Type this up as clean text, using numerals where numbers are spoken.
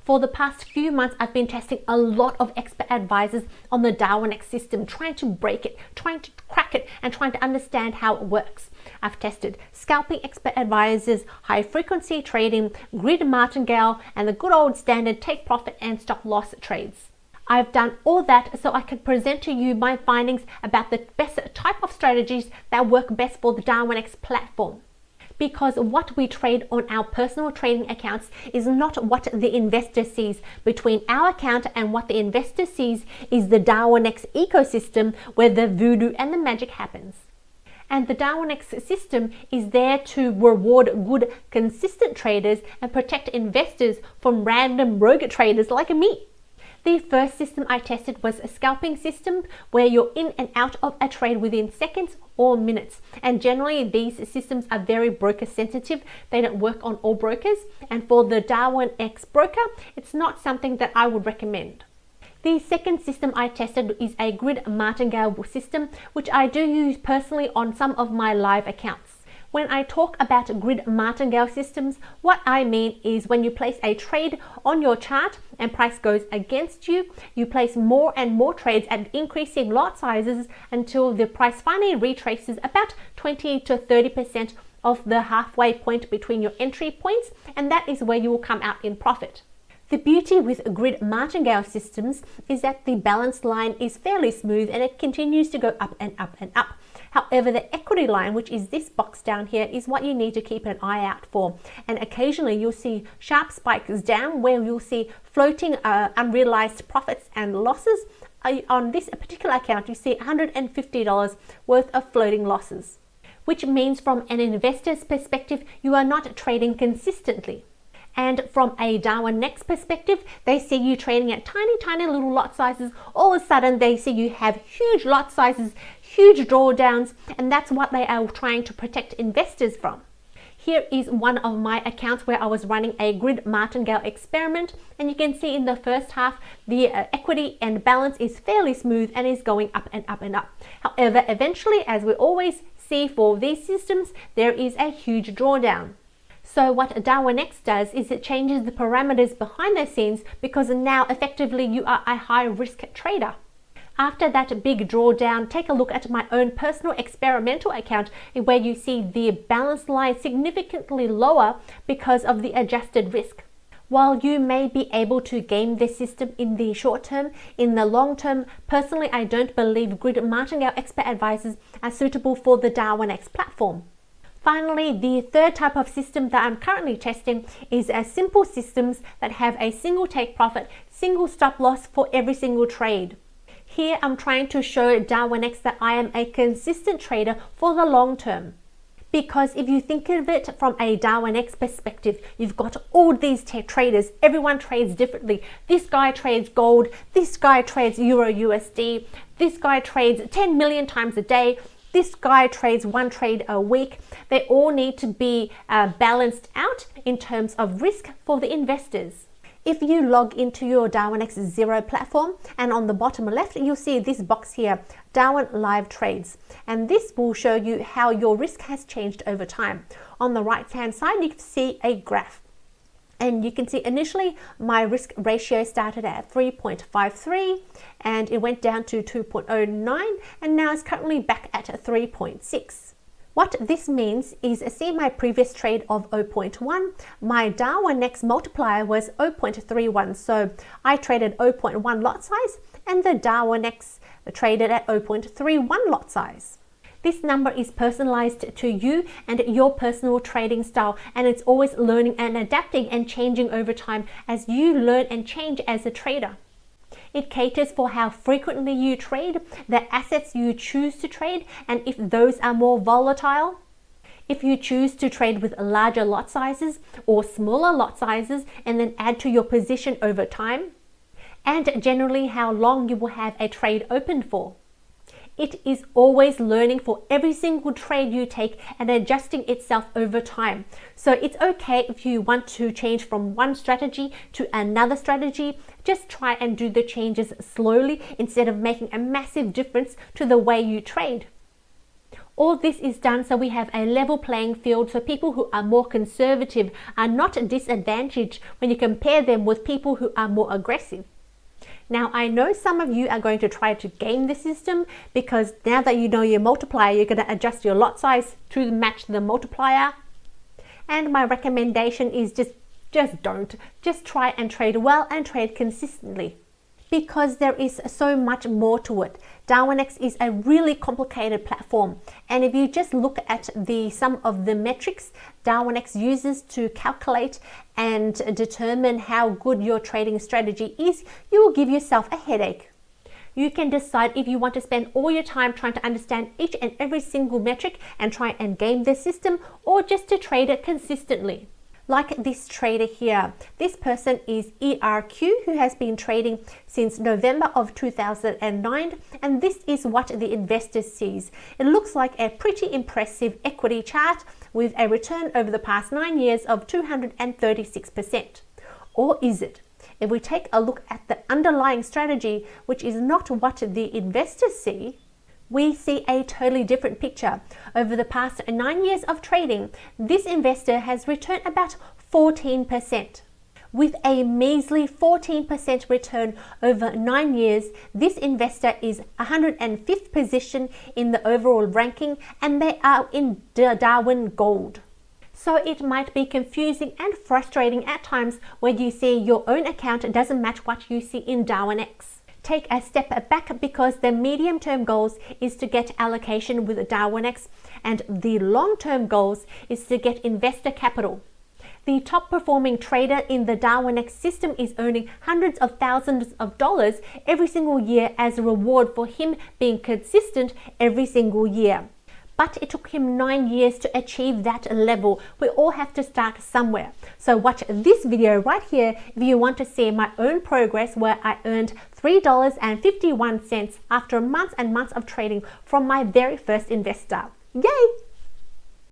For the past few months, I've been testing a lot of expert advisors on the Darwinex system, trying to break it, trying to crack it, and trying to understand how it works. I've tested scalping expert advisors, high frequency trading, grid martingale, and the good old standard take profit and stop loss trades. I've done all that so I can present to you my findings about the best type of strategies that work best for the Darwinex platform. Because what we trade on our personal trading accounts is not what the investor sees. Between our account and what the investor sees is the Darwinex ecosystem where the voodoo and the magic happens. And the Darwinex system is there to reward good, consistent traders and protect investors from random rogue traders like me. The first system I tested was a scalping system where you're in and out of a trade within seconds or minutes. And generally these systems are very broker sensitive. They don't work on all brokers. And for the Darwinex broker, it's not something that I would recommend. The second system I tested is a grid martingale system, which I do use personally on some of my live accounts. When I talk about grid martingale systems, what I mean is when you place a trade on your chart and price goes against you, you place more and more trades at increasing lot sizes until the price finally retraces about 20 to 30% of the halfway point between your entry points, and that is where you will come out in profit. The beauty with grid martingale systems is that the balance line is fairly smooth and it continues to go up and up and up. However, the equity line, which is this box down here, is what you need to keep an eye out for. And occasionally you'll see sharp spikes down where you'll see floating unrealized profits and losses. On this particular account, you see $150 worth of floating losses, which means from an investor's perspective, you are not trading consistently. And from a Darwinex perspective, they see you trading at tiny little lot sizes. All of a sudden, they see you have huge lot sizes, huge drawdowns, and that's what they are trying to protect investors from. Here is one of my accounts where I was running a grid martingale experiment, and you can see in the first half, the equity and balance is fairly smooth and is going up and up and up. However, eventually, as we always see for these systems, there is a huge drawdown. So what Darwinex does is it changes the parameters behind the scenes, because now effectively you are a high risk trader. After that big drawdown, take a look at my own personal experimental account where you see the balance line significantly lower because of the adjusted risk. While you may be able to game this system in the short term, in the long term, personally I don't believe grid martingale expert advisors are suitable for the Darwinex platform. Finally, the third type of system that I'm currently testing is simple systems that have a single take profit, single stop loss for every single trade. Here I'm trying to show Darwinex that I am a consistent trader for the long term. Because if you think of it from a Darwinex perspective, you've got all these traders, everyone trades differently. This guy trades gold, this guy trades Euro USD, this guy trades 10 million times a day, this guy trades one trade a week. They all need to be balanced out in terms of risk for the investors. If you log into your Darwinex Zero platform, and on the bottom left, you'll see this box here, Darwin Live Trades. And this will show you how your risk has changed over time. On the right-hand side, you can see a graph. And you can see initially my risk ratio started at 3.53 and it went down to 2.09 and now it's currently back at 3.6. What this means is, see my previous trade of 0.1, my Darwinex multiplier was 0.31. So I traded 0.1 lot size and the Darwinex traded at 0.31 lot size. This number is personalized to you and your personal trading style, and it's always learning and adapting and changing over time as you learn and change as a trader. It caters for how frequently you trade, the assets you choose to trade, and if those are more volatile. If you choose to trade with larger lot sizes or smaller lot sizes and then add to your position over time, and generally how long you will have a trade open for. It is always learning for every single trade you take and adjusting itself over time. So it's okay if you want to change from one strategy to another strategy. Just try and do the changes slowly instead of making a massive difference to the way you trade. All this is done so we have a level playing field, so people who are more conservative are not disadvantaged when you compare them with people who are more aggressive. Now, I know some of you are going to try to game the system, because now that you know your multiplier, you're going to adjust your lot size to match the multiplier. And my recommendation is just don't. Just try and trade well and trade consistently, because there is so much more to it. Darwinex is a really complicated platform, and if you just look at some of the metrics Darwinex uses to calculate and determine how good your trading strategy is, you will give yourself a headache. You can decide if you want to spend all your time trying to understand each and every single metric and try and game the system, or just to trade it consistently. Like this trader here. This person is ERQ, who has been trading since November of 2009, and this is what the investor sees. It looks like a pretty impressive equity chart with a return over the past 9 years of 236%. Or is it? If we take a look at the underlying strategy, which is not what the investors see, we see a totally different picture. Over the past 9 years of trading, this investor has returned about 14%. With a measly 14% return over 9 years, this investor is 105th position in the overall ranking, and they are in Darwin Gold. So it might be confusing and frustrating at times when you see your own account doesn't match what you see in Darwinex. Take a step back, because the medium-term goals is to get allocation with Darwinex, and the long-term goals is to get investor capital. The top performing trader in the Darwinex system is earning hundreds of thousands of dollars every single year as a reward for him being consistent every single year. But it took him 9 years to achieve that level. We all have to start somewhere. So watch this video right here if you want to see my own progress, where I earned $3.51 after months and months of trading from my very first investor. Yay!